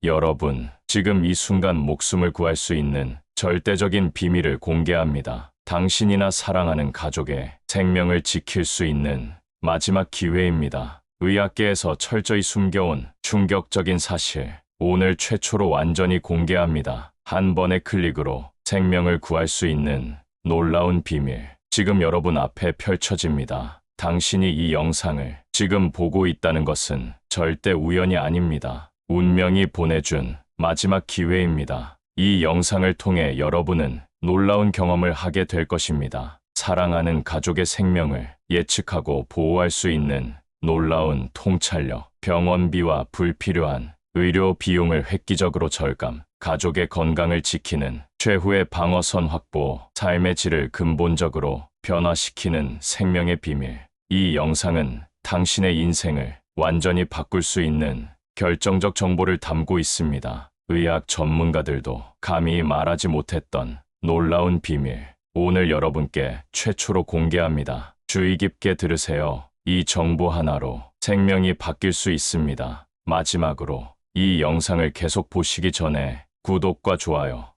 여러분, 지금 이 순간 목숨을 구할 수 있는 절대적인 비밀을 공개합니다. 당신이나 사랑하는 가족의 생명을 지킬 수 있는 마지막 기회입니다. 의학계에서 철저히 숨겨온 충격적인 사실, 오늘 최초로 완전히 공개합니다. 한 번의 클릭으로 생명을 구할 수 있는 놀라운 비밀, 지금 여러분 앞에 펼쳐집니다. 당신이 이 영상을 지금 보고 있다는 것은 절대 우연이 아닙니다. 운명이 보내준 마지막 기회입니다. 이 영상을 통해 여러분은 놀라운 경험을 하게 될 것입니다. 사랑하는 가족의 생명을 예측하고 보호할 수 있는 놀라운 통찰력, 병원비와 불필요한 의료 비용을 획기적으로 절감, 가족의 건강을 지키는 최후의 방어선 확보, 삶의 질을 근본적으로 변화시키는 생명의 비밀. 이 영상은 당신의 인생을 완전히 바꿀 수 있는 결정적 정보를 담고 있습니다. 의학 전문가들도 감히 말하지 못했던 놀라운 비밀, 오늘 여러분께 최초로 공개합니다. 주의 깊게 들으세요. 이 정보 하나로 생명이 바뀔 수 있습니다. 마지막으로 이 영상을 계속 보시기 전에 구독과 좋아요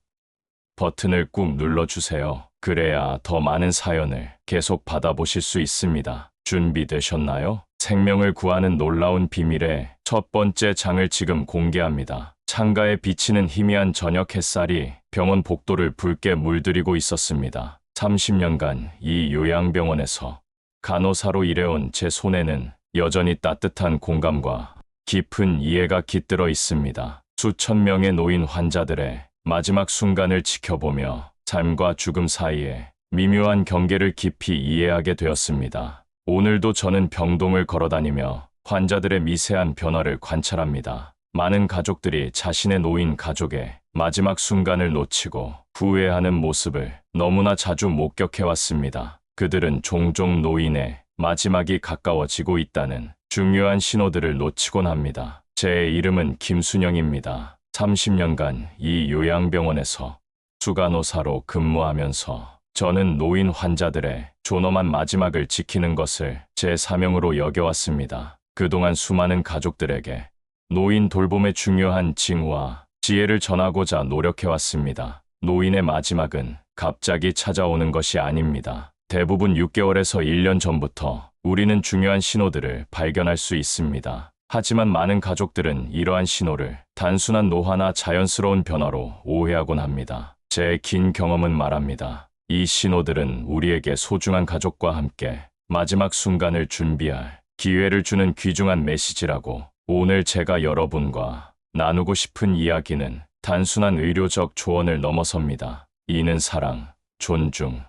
버튼을 꾹 눌러주세요. 그래야 더 많은 사연을 계속 받아보실 수 있습니다. 준비되셨나요? 생명을 구하는 놀라운 비밀의 첫 번째 장을 지금 공개합니다. 창가에 비치는 희미한 저녁 햇살이 병원 복도를 붉게 물들이고 있었습니다. 30년간 이 요양병원에서 간호사로 일해온 제 손에는 여전히 따뜻한 공감과 깊은 이해가 깃들어 있습니다. 수천 명의 노인 환자들의 마지막 순간을 지켜보며 삶과 죽음 사이에 미묘한 경계를 깊이 이해하게 되었습니다. 오늘도 저는 병동을 걸어다니며 환자들의 미세한 변화를 관찰합니다. 많은 가족들이 자신의 노인 가족의 마지막 순간을 놓치고 후회하는 모습을 너무나 자주 목격해왔습니다. 그들은 종종 노인의 마지막이 가까워지고 있다는 중요한 신호들을 놓치곤 합니다. 제 이름은 김순영입니다. 30년간 이 요양병원에서 수간호사로 근무하면서 저는 노인 환자들의 존엄한 마지막을 지키는 것을 제 사명으로 여겨왔습니다. 그동안 수많은 가족들에게 노인 돌봄의 중요한 징후와 지혜를 전하고자 노력해왔습니다. 노인의 마지막은 갑자기 찾아오는 것이 아닙니다. 대부분 6개월에서 1년 전부터 우리는 중요한 신호들을 발견할 수 있습니다. 하지만 많은 가족들은 이러한 신호를 단순한 노화나 자연스러운 변화로 오해하곤 합니다. 제 긴 경험은 말합니다. 이 신호들은 우리에게 소중한 가족과 함께 마지막 순간을 준비할 기회를 주는 귀중한 메시지라고. 오늘 제가 여러분과 나누고 싶은 이야기는 단순한 의료적 조언을 넘어섭니다. 이는 사랑, 존중,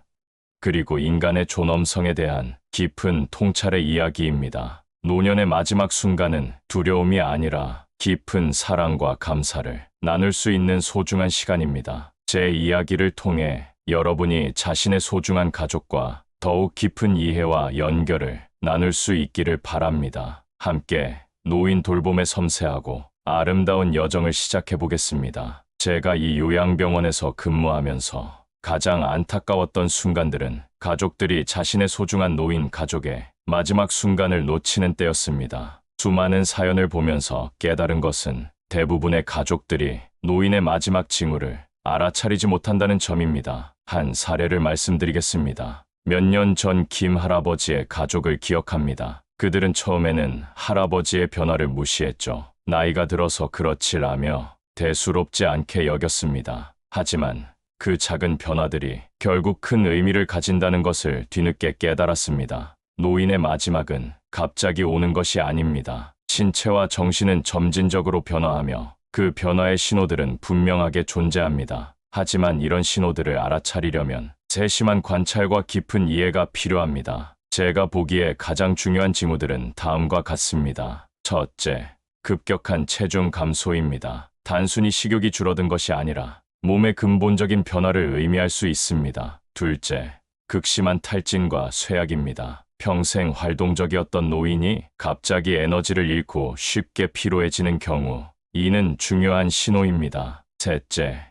그리고 인간의 존엄성에 대한 깊은 통찰의 이야기입니다. 노년의 마지막 순간은 두려움이 아니라 깊은 사랑과 감사를 나눌 수 있는 소중한 시간입니다. 제 이야기를 통해 여러분이 자신의 소중한 가족과 더욱 깊은 이해와 연결을 나눌 수 있기를 바랍니다. 함께 노인 돌봄의 섬세하고 아름다운 여정을 시작해 보겠습니다. 제가 이 요양병원에서 근무하면서 가장 안타까웠던 순간들은 가족들이 자신의 소중한 노인 가족의 마지막 순간을 놓치는 때였습니다. 수많은 사연을 보면서 깨달은 것은 대부분의 가족들이 노인의 마지막 징후를 알아차리지 못한다는 점입니다. 한 사례를 말씀드리겠습니다. 몇 년 전 김 할아버지의 가족을 기억합니다. 그들은 처음에는 할아버지의 변화를 무시했죠. 나이가 들어서 그렇지라며 대수롭지 않게 여겼습니다. 하지만 그 작은 변화들이 결국 큰 의미를 가진다는 것을 뒤늦게 깨달았습니다. 노인의 마지막은 갑자기 오는 것이 아닙니다. 신체와 정신은 점진적으로 변화하며 그 변화의 신호들은 분명하게 존재합니다. 하지만 이런 신호들을 알아차리려면 세심한 관찰과 깊은 이해가 필요합니다. 제가 보기에 가장 중요한 징후들은 다음과 같습니다. 첫째, 급격한 체중 감소입니다. 단순히 식욕이 줄어든 것이 아니라 몸의 근본적인 변화를 의미할 수 있습니다. 둘째, 극심한 탈진과 쇠약입니다. 평생 활동적이었던 노인이 갑자기 에너지를 잃고 쉽게 피로해지는 경우, 이는 중요한 신호입니다. 셋째,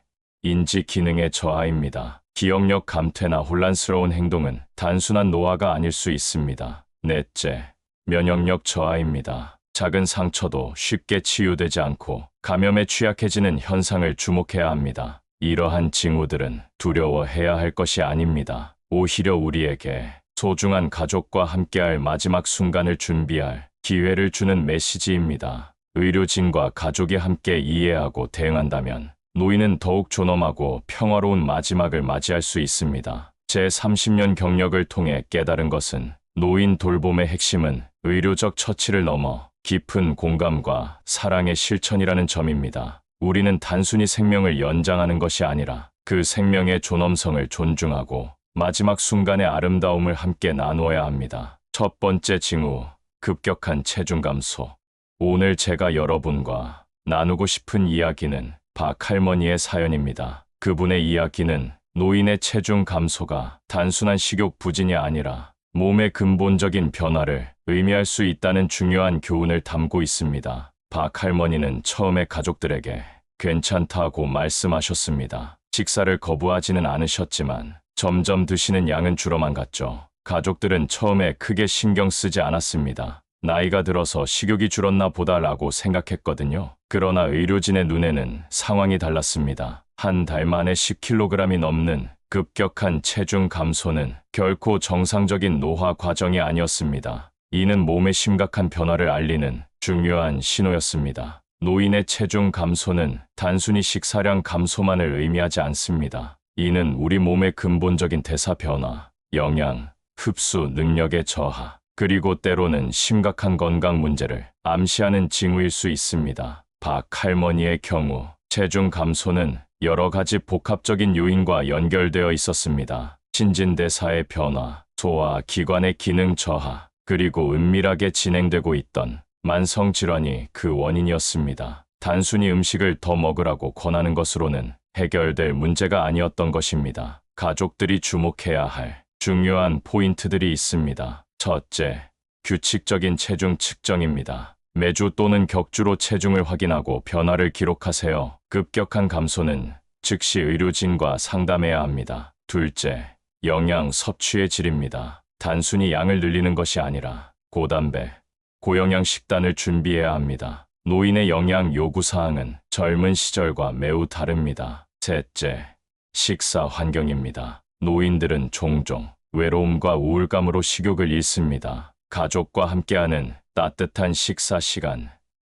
인지 기능의 저하입니다. 기억력 감퇴나 혼란스러운 행동은 단순한 노화가 아닐 수 있습니다. 넷째, 면역력 저하입니다. 작은 상처도 쉽게 치유되지 않고 감염에 취약해지는 현상을 주목해야 합니다. 이러한 징후들은 두려워해야 할 것이 아닙니다. 오히려 우리에게 소중한 가족과 함께할 마지막 순간을 준비할 기회를 주는 메시지입니다. 의료진과 가족이 함께 이해하고 대응한다면 노인은 더욱 존엄하고 평화로운 마지막을 맞이할 수 있습니다. 제 30년 경력을 통해 깨달은 것은 노인 돌봄의 핵심은 의료적 처치를 넘어 깊은 공감과 사랑의 실천이라는 점입니다. 우리는 단순히 생명을 연장하는 것이 아니라 그 생명의 존엄성을 존중하고 마지막 순간의 아름다움을 함께 나누어야 합니다. 첫 번째 징후, 급격한 체중 감소. 오늘 제가 여러분과 나누고 싶은 이야기는 박 할머니의 사연입니다. 그분의 이야기는 노인의 체중 감소가 단순한 식욕 부진이 아니라 몸의 근본적인 변화를 의미할 수 있다는 중요한 교훈을 담고 있습니다. 박 할머니는 처음에 가족들에게 괜찮다고 말씀하셨습니다. 식사를 거부하지는 않으셨지만 점점 드시는 양은 줄어만 갔죠. 가족들은 처음에 크게 신경 쓰지 않았습니다. 나이가 들어서 식욕이 줄었나 보다라고 생각했거든요. 그러나 의료진의 눈에는 상황이 달랐습니다. 한 달 만에 10kg이 넘는 급격한 체중 감소는 결코 정상적인 노화 과정이 아니었습니다. 이는 몸의 심각한 변화를 알리는 중요한 신호였습니다. 노인의 체중 감소는 단순히 식사량 감소만을 의미하지 않습니다. 이는 우리 몸의 근본적인 대사 변화, 영양, 흡수 능력의 저하, 그리고 때로는 심각한 건강 문제를 암시하는 징후일 수 있습니다. 박 할머니의 경우 체중 감소는 여러 가지 복합적인 요인과 연결되어 있었습니다. 신진대사의 변화, 소화 기관의 기능 저하, 그리고 은밀하게 진행되고 있던 만성 질환이 그 원인이었습니다. 단순히 음식을 더 먹으라고 권하는 것으로는 해결될 문제가 아니었던 것입니다. 가족들이 주목해야 할 중요한 포인트들이 있습니다. 첫째, 규칙적인 체중 측정입니다. 매주 또는 격주로 체중을 확인하고 변화를 기록하세요. 급격한 감소는 즉시 의료진과 상담해야 합니다. 둘째, 영양 섭취의 질입니다. 단순히 양을 늘리는 것이 아니라 고단백, 고영양 식단을 준비해야 합니다. 노인의 영양 요구사항은 젊은 시절과 매우 다릅니다. 셋째, 식사 환경입니다. 노인들은 종종 외로움과 우울감으로 식욕을 잃습니다. 가족과 함께하는 따뜻한 식사 시간,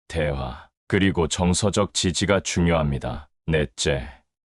대화, 그리고 정서적 지지가 중요합니다. 넷째,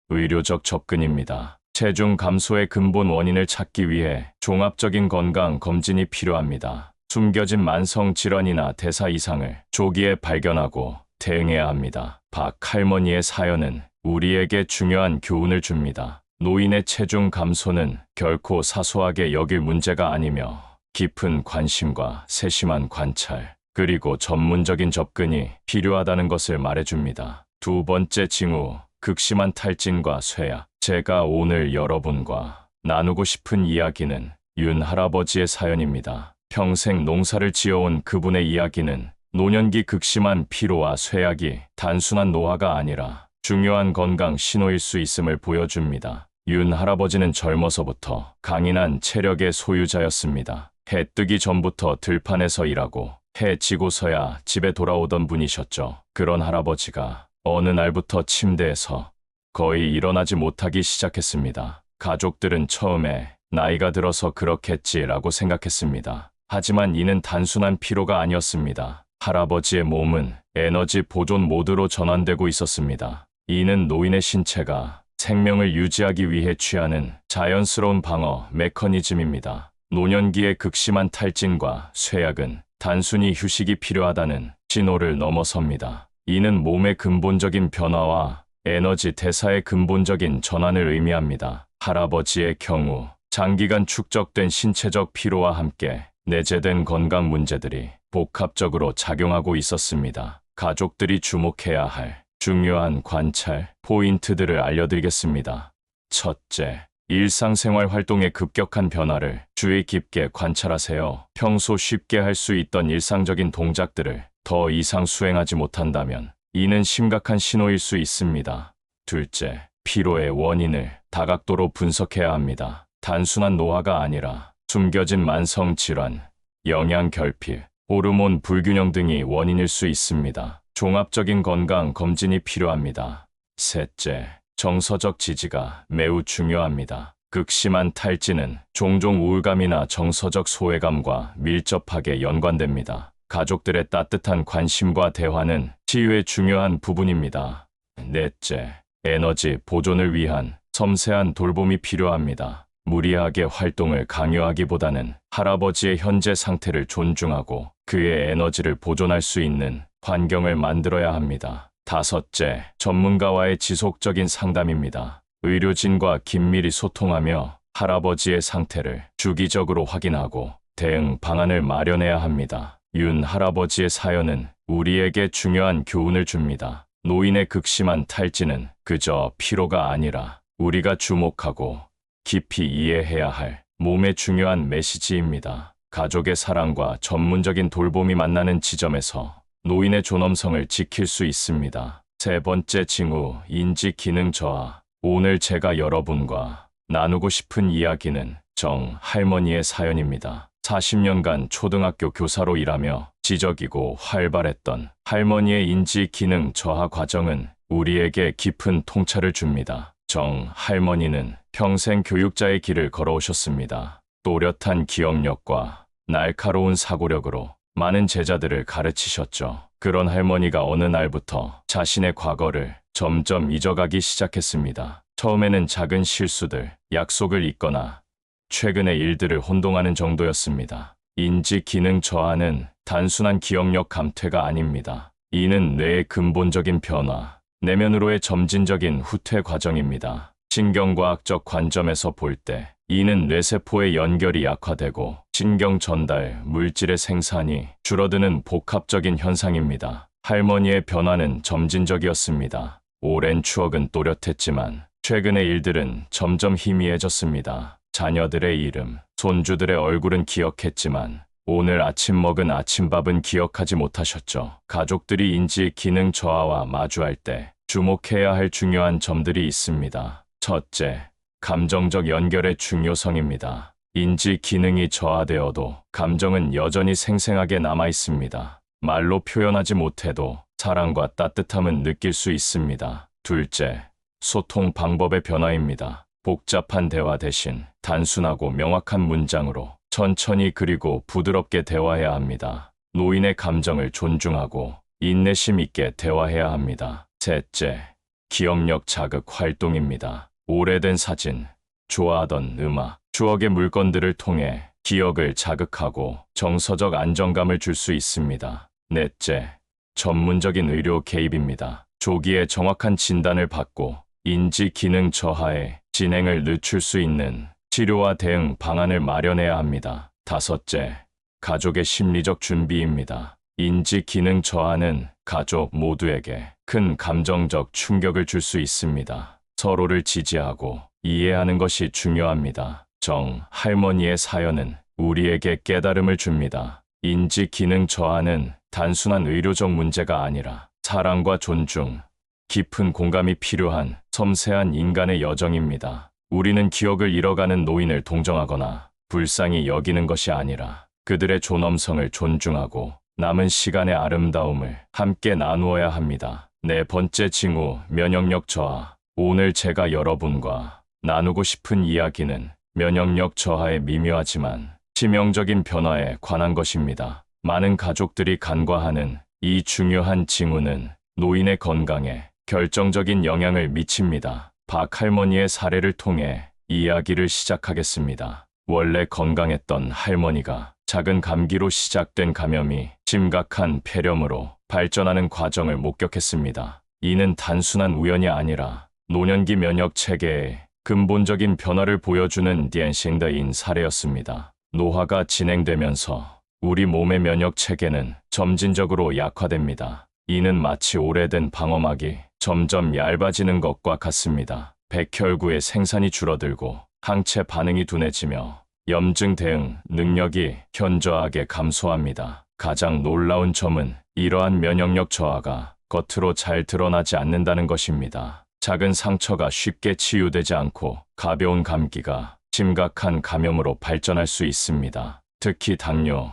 의료적 접근입니다. 체중 감소의 근본 원인을 찾기 위해 종합적인 건강 검진이 필요합니다. 숨겨진 만성 질환이나 대사 이상을 조기에 발견하고 대응해야 합니다. 박 할머니의 사연은 우리에게 중요한 교훈을 줍니다. 노인의 체중 감소는 결코 사소하게 여길 문제가 아니며 깊은 관심과 세심한 관찰, 그리고 전문적인 접근이 필요하다는 것을 말해줍니다. 두 번째 징후, 극심한 탈진과 쇠약. 제가 오늘 여러분과 나누고 싶은 이야기는 윤 할아버지의 사연입니다. 평생 농사를 지어온 그분의 이야기는 노년기 극심한 피로와 쇠약이 단순한 노화가 아니라 중요한 건강 신호일 수 있음을 보여줍니다. 윤 할아버지는 젊어서부터 강인한 체력의 소유자였습니다. 해 뜨기 전부터 들판에서 일하고 해 지고서야 집에 돌아오던 분이셨죠. 그런 할아버지가 어느 날부터 침대에서 거의 일어나지 못하기 시작했습니다. 가족들은 처음에 나이가 들어서 그렇겠지라고 생각했습니다. 하지만 이는 단순한 피로가 아니었습니다. 할아버지의 몸은 에너지 보존 모드로 전환되고 있었습니다. 이는 노인의 신체가 생명을 유지하기 위해 취하는 자연스러운 방어 메커니즘입니다. 노년기의 극심한 탈진과 쇠약은 단순히 휴식이 필요하다는 신호를 넘어섭니다. 이는 몸의 근본적인 변화와 에너지 대사의 근본적인 전환을 의미합니다. 할아버지의 경우 장기간 축적된 신체적 피로와 함께 내재된 건강 문제들이 복합적으로 작용하고 있었습니다. 가족들이 주목해야 할 중요한 관찰 포인트들을 알려드리겠습니다. 첫째, 일상생활 활동의 급격한 변화를 주의 깊게 관찰하세요. 평소 쉽게 할 수 있던 일상적인 동작들을 더 이상 수행하지 못한다면 이는 심각한 신호일 수 있습니다. 둘째, 피로의 원인을 다각도로 분석해야 합니다. 단순한 노화가 아니라 숨겨진 만성 질환, 영양 결핍, 호르몬 불균형 등이 원인일 수 있습니다. 종합적인 건강 검진이 필요합니다. 셋째, 정서적 지지가 매우 중요합니다. 극심한 탈진은 종종 우울감이나 정서적 소외감과 밀접하게 연관됩니다. 가족들의 따뜻한 관심과 대화는 치유의 중요한 부분입니다. 넷째, 에너지 보존을 위한 섬세한 돌봄이 필요합니다. 무리하게 활동을 강요하기보다는 할아버지의 현재 상태를 존중하고 그의 에너지를 보존할 수 있는 환경을 만들어야 합니다. 다섯째, 전문가와의 지속적인 상담입니다. 의료진과 긴밀히 소통하며 할아버지의 상태를 주기적으로 확인하고 대응 방안을 마련해야 합니다. 윤 할아버지의 사연은 우리에게 중요한 교훈을 줍니다. 노인의 극심한 탈진은 그저 피로가 아니라 우리가 주목하고 깊이 이해해야 할 몸의 중요한 메시지입니다. 가족의 사랑과 전문적인 돌봄이 만나는 지점에서 노인의 존엄성을 지킬 수 있습니다. 세 번째 징후, 인지 기능 저하. 오늘 제가 여러분과 나누고 싶은 이야기는 정 할머니의 사연입니다. 40년간 초등학교 교사로 일하며 지적이고 활발했던 할머니의 인지 기능 저하 과정은 우리에게 깊은 통찰을 줍니다. 정 할머니는 평생 교육자의 길을 걸어오셨습니다. 또렷한 기억력과 날카로운 사고력으로 많은 제자들을 가르치셨죠. 그런 할머니가 어느 날부터 자신의 과거를 점점 잊어가기 시작했습니다. 처음에는 작은 실수들, 약속을 잊거나 최근의 일들을 혼동하는 정도였습니다. 인지 기능 저하는 단순한 기억력 감퇴가 아닙니다. 이는 뇌의 근본적인 변화, 내면으로의 점진적인 후퇴 과정입니다. 신경과학적 관점에서 볼 때 이는 뇌세포의 연결이 약화되고 신경 전달, 물질의 생산이 줄어드는 복합적인 현상입니다. 할머니의 변화는 점진적이었습니다. 오랜 추억은 또렷했지만 최근의 일들은 점점 희미해졌습니다. 자녀들의 이름, 손주들의 얼굴은 기억했지만 오늘 아침 먹은 아침밥은 기억하지 못하셨죠. 가족들이 인지 기능 저하와 마주할 때 주목해야 할 중요한 점들이 있습니다. 첫째, 감정적 연결의 중요성입니다. 인지 기능이 저하되어도 감정은 여전히 생생하게 남아 있습니다. 말로 표현하지 못해도 사랑과 따뜻함은 느낄 수 있습니다. 둘째, 소통 방법의 변화입니다. 복잡한 대화 대신 단순하고 명확한 문장으로 천천히 그리고 부드럽게 대화해야 합니다. 노인의 감정을 존중하고 인내심 있게 대화해야 합니다. 셋째, 기억력 자극 활동입니다. 오래된 사진, 좋아하던 음악, 추억의 물건들을 통해 기억을 자극하고 정서적 안정감을 줄 수 있습니다. 넷째, 전문적인 의료 개입입니다. 조기에 정확한 진단을 받고 인지 기능 저하의 진행을 늦출 수 있는 치료와 대응 방안을 마련해야 합니다. 다섯째, 가족의 심리적 준비입니다. 인지 기능 저하는 가족 모두에게 큰 감정적 충격을 줄 수 있습니다. 서로를 지지하고 이해하는 것이 중요합니다. 정 할머니의 사연은 우리에게 깨달음을 줍니다. 인지 기능 저하는 단순한 의료적 문제가 아니라 사랑과 존중, 깊은 공감이 필요한 섬세한 인간의 여정입니다. 우리는 기억을 잃어가는 노인을 동정하거나 불쌍히 여기는 것이 아니라 그들의 존엄성을 존중하고 남은 시간의 아름다움을 함께 나누어야 합니다. 네 번째 징후, 면역력 저하. 오늘 제가 여러분과 나누고 싶은 이야기는 면역력 저하의 미묘하지만 치명적인 변화에 관한 것입니다. 많은 가족들이 간과하는 이 중요한 징후는 노인의 건강에 결정적인 영향을 미칩니다. 박 할머니의 사례를 통해 이야기를 시작하겠습니다. 원래 건강했던 할머니가 작은 감기로 시작된 감염이 심각한 폐렴으로 발전하는 과정을 목격했습니다. 이는 단순한 우연이 아니라 노년기 면역 체계의 근본적인 변화를 보여주는 디엔싱더인 사례였습니다. 노화가 진행되면서 우리 몸의 면역 체계는 점진적으로 약화됩니다. 이는 마치 오래된 방어막이 점점 얇아지는 것과 같습니다. 백혈구의 생산이 줄어들고 항체 반응이 둔해지며 염증 대응 능력이 현저하게 감소합니다. 가장 놀라운 점은 이러한 면역력 저하가 겉으로 잘 드러나지 않는다는 것입니다. 작은 상처가 쉽게 치유되지 않고 가벼운 감기가 심각한 감염으로 발전할 수 있습니다. 특히 당뇨,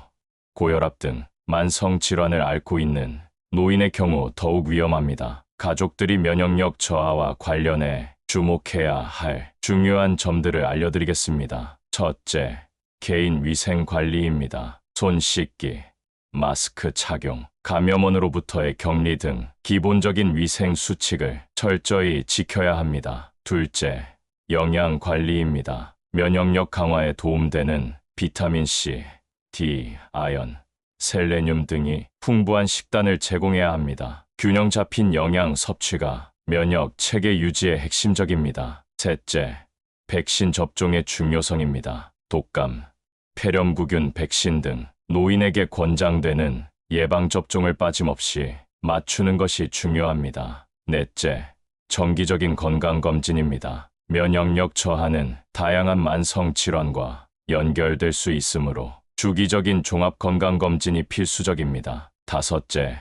고혈압 등 만성 질환을 앓고 있는 노인의 경우 더욱 위험합니다. 가족들이 면역력 저하와 관련해 주목해야 할 중요한 점들을 알려드리겠습니다. 첫째, 개인 위생 관리입니다. 손 씻기, 마스크 착용, 감염원으로부터의 격리 등 기본적인 위생 수칙을 철저히 지켜야 합니다. 둘째, 영양 관리입니다. 면역력 강화에 도움되는 비타민C, D, 아연, 셀레늄 등이 풍부한 식단을 제공해야 합니다. 균형 잡힌 영양 섭취가 면역 체계 유지에 핵심적입니다. 셋째, 백신 접종의 중요성입니다. 독감, 폐렴구균 백신 등 노인에게 권장되는 예방접종을 빠짐없이 맞추는 것이 중요합니다. 넷째, 정기적인 건강검진입니다. 면역력 저하는 다양한 만성 질환과 연결될 수 있으므로 주기적인 종합건강검진이 필수적입니다. 다섯째,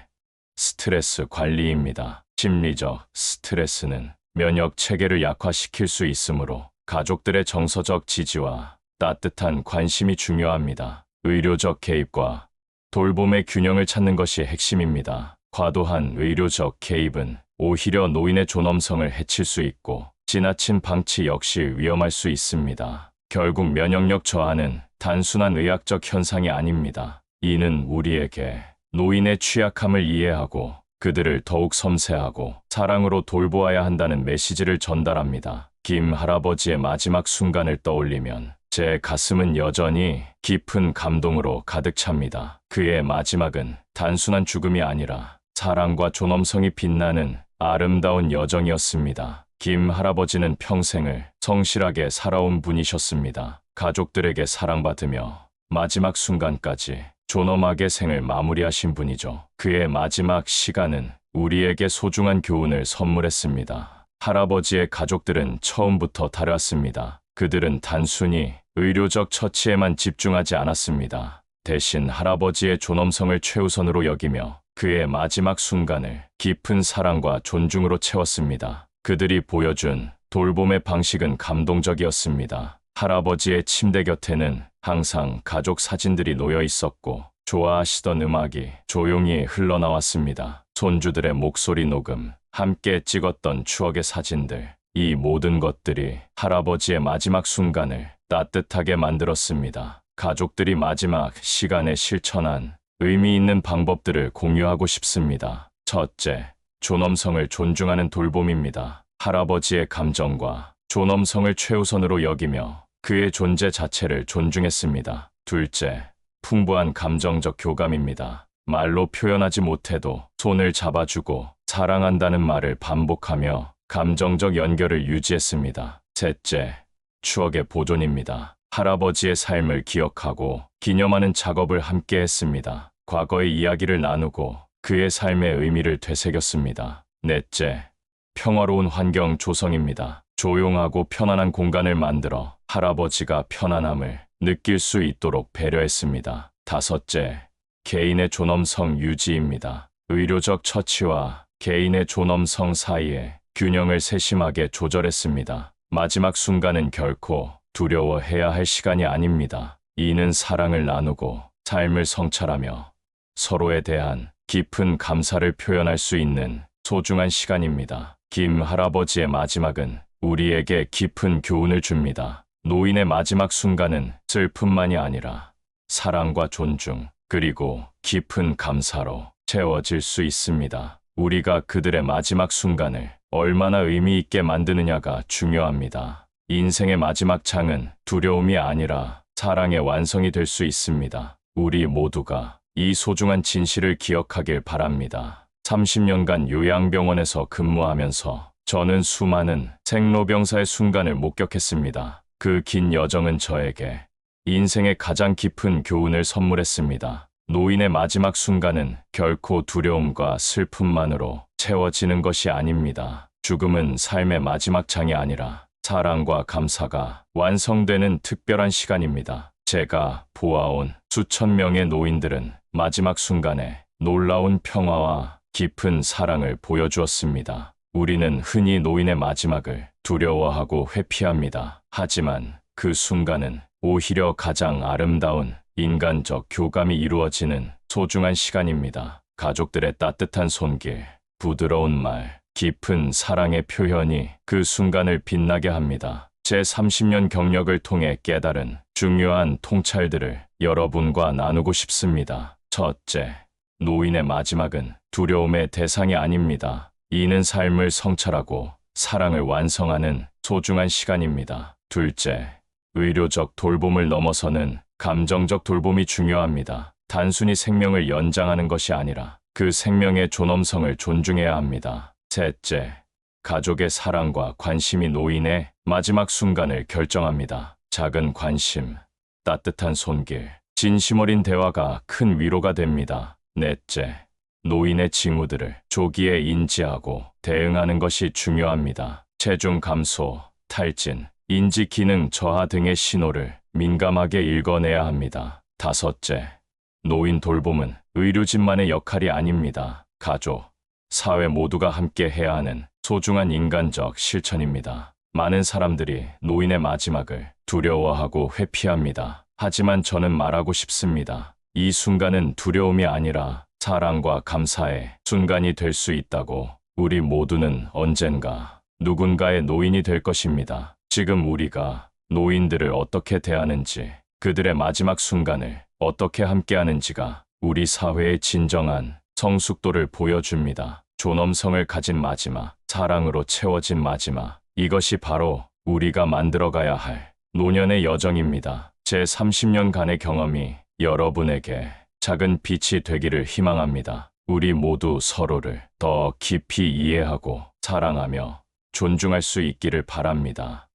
스트레스 관리입니다. 심리적 스트레스는 면역 체계를 약화시킬 수 있으므로 가족들의 정서적 지지와 따뜻한 관심이 중요합니다. 의료적 개입과 돌봄의 균형을 찾는 것이 핵심입니다. 과도한 의료적 개입은 오히려 노인의 존엄성을 해칠 수 있고 지나친 방치 역시 위험할 수 있습니다. 결국 면역력 저하는 단순한 의학적 현상이 아닙니다. 이는 우리에게 노인의 취약함을 이해하고 그들을 더욱 섬세하고 사랑으로 돌보아야 한다는 메시지를 전달합니다. 김 할아버지의 마지막 순간을 떠올리면 제 가슴은 여전히 깊은 감동으로 가득 찹니다. 그의 마지막은 단순한 죽음이 아니라 사랑과 존엄성이 빛나는 아름다운 여정이었습니다. 김 할아버지는 평생을 성실하게 살아온 분이셨습니다. 가족들에게 사랑받으며 마지막 순간까지 존엄하게 생을 마무리하신 분이죠. 그의 마지막 시간은 우리에게 소중한 교훈을 선물했습니다. 할아버지의 가족들은 처음부터 달랐습니다. 그들은 단순히 의료적 처치에만 집중하지 않았습니다. 대신 할아버지의 존엄성을 최우선으로 여기며 그의 마지막 순간을 깊은 사랑과 존중으로 채웠습니다. 그들이 보여준 돌봄의 방식은 감동적이었습니다. 할아버지의 침대 곁에는 항상 가족 사진들이 놓여 있었고 좋아하시던 음악이 조용히 흘러나왔습니다. 손주들의 목소리 녹음, 함께 찍었던 추억의 사진들, 이 모든 것들이 할아버지의 마지막 순간을 따뜻하게 만들었습니다. 가족들이 마지막 시간에 실천한 의미 있는 방법들을 공유하고 싶습니다. 첫째, 존엄성을 존중하는 돌봄입니다. 할아버지의 감정과 존엄성을 최우선으로 여기며 그의 존재 자체를 존중했습니다. 둘째, 풍부한 감정적 교감입니다. 말로 표현하지 못해도 손을 잡아주고 사랑한다는 말을 반복하며 감정적 연결을 유지했습니다. 셋째, 추억의 보존입니다. 할아버지의 삶을 기억하고 기념하는 작업을 함께 했습니다. 과거의 이야기를 나누고 그의 삶의 의미를 되새겼습니다. 넷째, 평화로운 환경 조성입니다. 조용하고 편안한 공간을 만들어 할아버지가 편안함을 느낄 수 있도록 배려했습니다. 다섯째, 개인의 존엄성 유지입니다. 의료적 처치와 개인의 존엄성 사이에 균형을 세심하게 조절했습니다. 마지막 순간은 결코 두려워해야 할 시간이 아닙니다. 이는 사랑을 나누고 삶을 성찰하며 서로에 대한 깊은 감사를 표현할 수 있는 소중한 시간입니다. 김 할아버지의 마지막은 우리에게 깊은 교훈을 줍니다. 노인의 마지막 순간은 슬픔만이 아니라 사랑과 존중, 그리고 깊은 감사로 채워질 수 있습니다. 우리가 그들의 마지막 순간을 얼마나 의미 있게 만드느냐가 중요합니다. 인생의 마지막 장은 두려움이 아니라 사랑의 완성이 될 수 있습니다. 우리 모두가 이 소중한 진실을 기억하길 바랍니다. 30년간 요양병원에서 근무하면서 저는 수많은 생로병사의 순간을 목격했습니다. 그 긴 여정은 저에게 인생의 가장 깊은 교훈을 선물했습니다. 노인의 마지막 순간은 결코 두려움과 슬픔만으로 채워지는 것이 아닙니다. 죽음은 삶의 마지막 장이 아니라 사랑과 감사가 완성되는 특별한 시간입니다. 제가 보아온 수천 명의 노인들은 마지막 순간에 놀라운 평화와 깊은 사랑을 보여주었습니다. 우리는 흔히 노인의 마지막을 두려워하고 회피합니다. 하지만 그 순간은 오히려 가장 아름다운 인간적 교감이 이루어지는 소중한 시간입니다. 가족들의 따뜻한 손길, 부드러운 말, 깊은 사랑의 표현이 그 순간을 빛나게 합니다. 제 30년 경력을 통해 깨달은 중요한 통찰들을 여러분과 나누고 싶습니다. 첫째, 노인의 마지막은 두려움의 대상이 아닙니다. 이는 삶을 성찰하고 사랑을 완성하는 소중한 시간입니다. 둘째, 의료적 돌봄을 넘어서는 감정적 돌봄이 중요합니다. 단순히 생명을 연장하는 것이 아니라 그 생명의 존엄성을 존중해야 합니다. 셋째, 가족의 사랑과 관심이 노인의 마지막 순간을 결정합니다. 작은 관심, 따뜻한 손길, 진심 어린 대화가 큰 위로가 됩니다. 넷째, 노인의 징후들을 조기에 인지하고 대응하는 것이 중요합니다. 체중 감소, 탈진, 인지 기능 저하 등의 신호를 민감하게 읽어내야 합니다. 다섯째, 노인 돌봄은 의료진만의 역할이 아닙니다. 가족, 사회 모두가 함께 해야 하는 소중한 인간적 실천입니다. 많은 사람들이 노인의 마지막을 두려워하고 회피합니다. 하지만 저는 말하고 싶습니다. 이 순간은 두려움이 아니라 사랑과 감사의 순간이 될 수 있다고. 우리 모두는 언젠가 누군가의 노인이 될 것입니다. 지금 우리가 노인들을 어떻게 대하는지, 그들의 마지막 순간을 어떻게 함께하는지가 우리 사회의 진정한 성숙도를 보여줍니다. 존엄성을 가진 마지막, 사랑으로 채워진 마지막, 이것이 바로 우리가 만들어가야 할 노년의 여정입니다. 제 30년간의 경험이 여러분에게 작은 빛이 되기를 희망합니다. 우리 모두 서로를 더 깊이 이해하고 사랑하며 존중할 수 있기를 바랍니다.